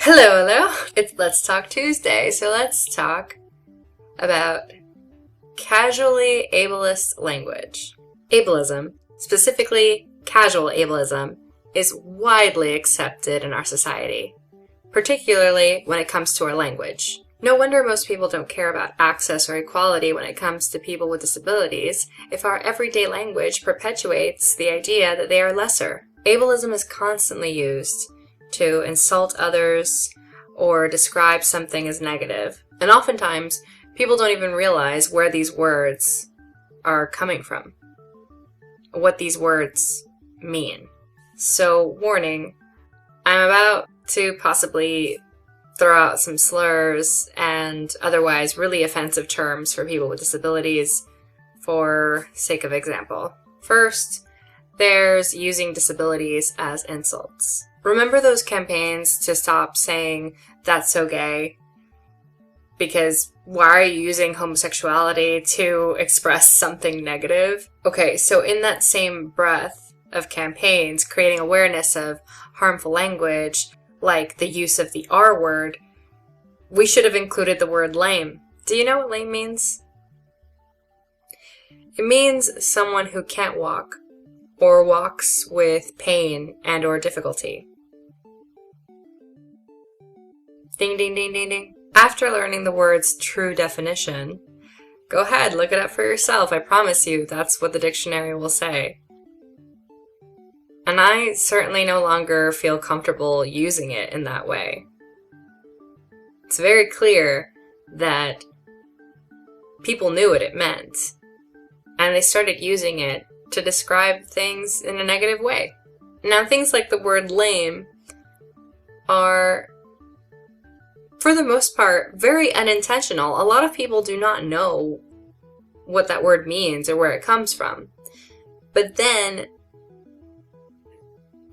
Hello. It's Let's Talk Tuesday, so let's talk about casually ableist language. Ableism, specifically casual ableism, is widely accepted in our society, particularly when it comes to our language. No wonder most people don't care about access or equality when it comes to people with disabilities if our everyday language perpetuates the idea that they are lesser. Ableism is constantly used to insult others or describe something as negative. And oftentimes, people don't even realize where these words are coming from, what these words mean. So, warning, I'm about to possibly throw out some slurs and otherwise really offensive terms for people with disabilities for sake of example. First, there's using disabilities as insults. Remember those campaigns to stop saying, "That's so gay"? Because why are you using homosexuality to express something negative? Okay, so in that same breath of campaigns, creating awareness of harmful language, like the use of the R word, we should have included the word lame. Do you know what lame means? It means someone who can't walk, or walks with pain and or difficulty. Ding, ding, ding, ding, ding. After learning the word's true definition, go ahead, look it up for yourself. I promise you, that's what the dictionary will say. And I certainly no longer feel comfortable using it in that way. It's very clear that people knew what it meant, and they started using it to describe things in a negative way. Now, things like the word lame are, for the most part, very unintentional. A lot of people do not know what that word means or where it comes from. But then,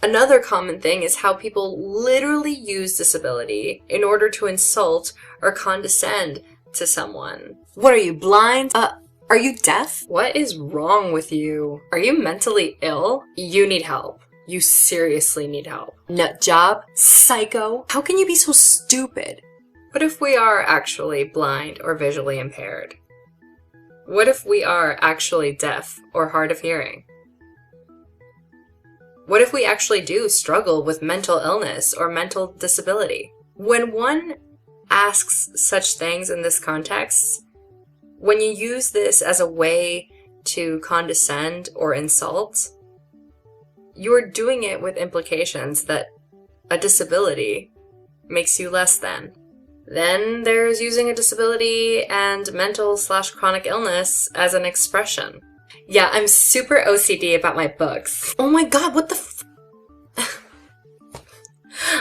another common thing is how people literally use disability in order to insult or condescend to someone. What are you, blind? Are you deaf? What is wrong with you? Are you mentally ill? You need help. You seriously need help. Nut job? Psycho? How can you be so stupid? What if we are actually blind or visually impaired? What if we are actually deaf or hard of hearing? What if we actually do struggle with mental illness or mental disability? When one asks such things in this context, when you use this as a way to condescend or insult, you are doing it with implications that a disability makes you less than. Then there's using a disability and mental/chronic illness as an expression. Yeah, I'm super OCD about my books. Oh my god, what the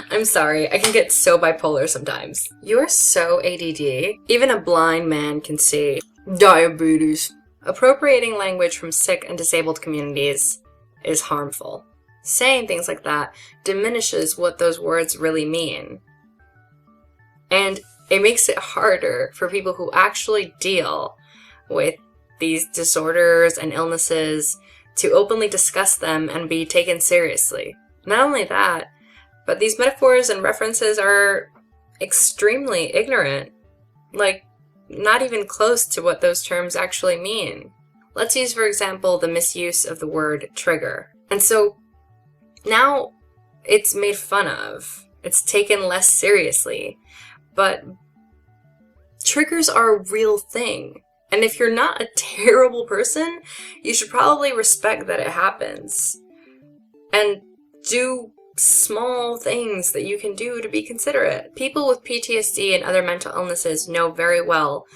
I'm sorry, I can get so bipolar sometimes. You are so ADD. Even a blind man can see. Diabetes. Appropriating language from sick and disabled communities is harmful. Saying things like that diminishes what those words really mean. And it makes it harder for people who actually deal with these disorders and illnesses to openly discuss them and be taken seriously. Not only that, but these metaphors and references are extremely ignorant. Like, not even close to what those terms actually mean. Let's use, for example, the misuse of the word trigger. And so now it's made fun of. It's taken less seriously. But triggers are a real thing. And if you're not a terrible person, you should probably respect that it happens. And do small things that you can do to be considerate. People with PTSD and other mental illnesses know very well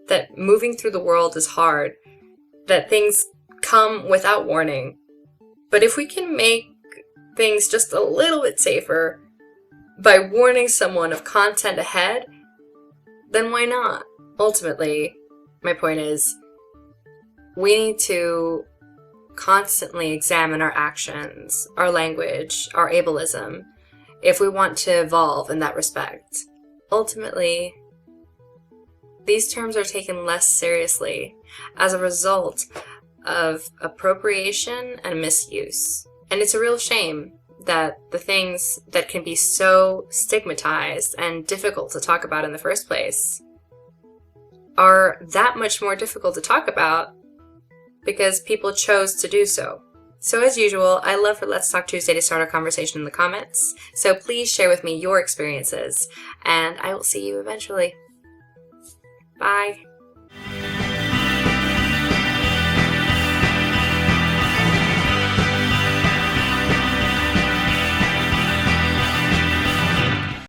that moving through the world is hard, that things come without warning. But if we can make things just a little bit safer by warning someone of content ahead, then why not? Ultimately, my point is, we need to constantly examine our actions, our language, our ableism, if we want to evolve in that respect. Ultimately, these terms are taken less seriously as a result of appropriation and misuse. And it's a real shame that the things that can be so stigmatized and difficult to talk about in the first place are that much more difficult to talk about because people chose to do so. So as usual, I love for Let's Talk Tuesday to start a conversation in the comments, so please share with me your experiences, and I will see you eventually. Bye.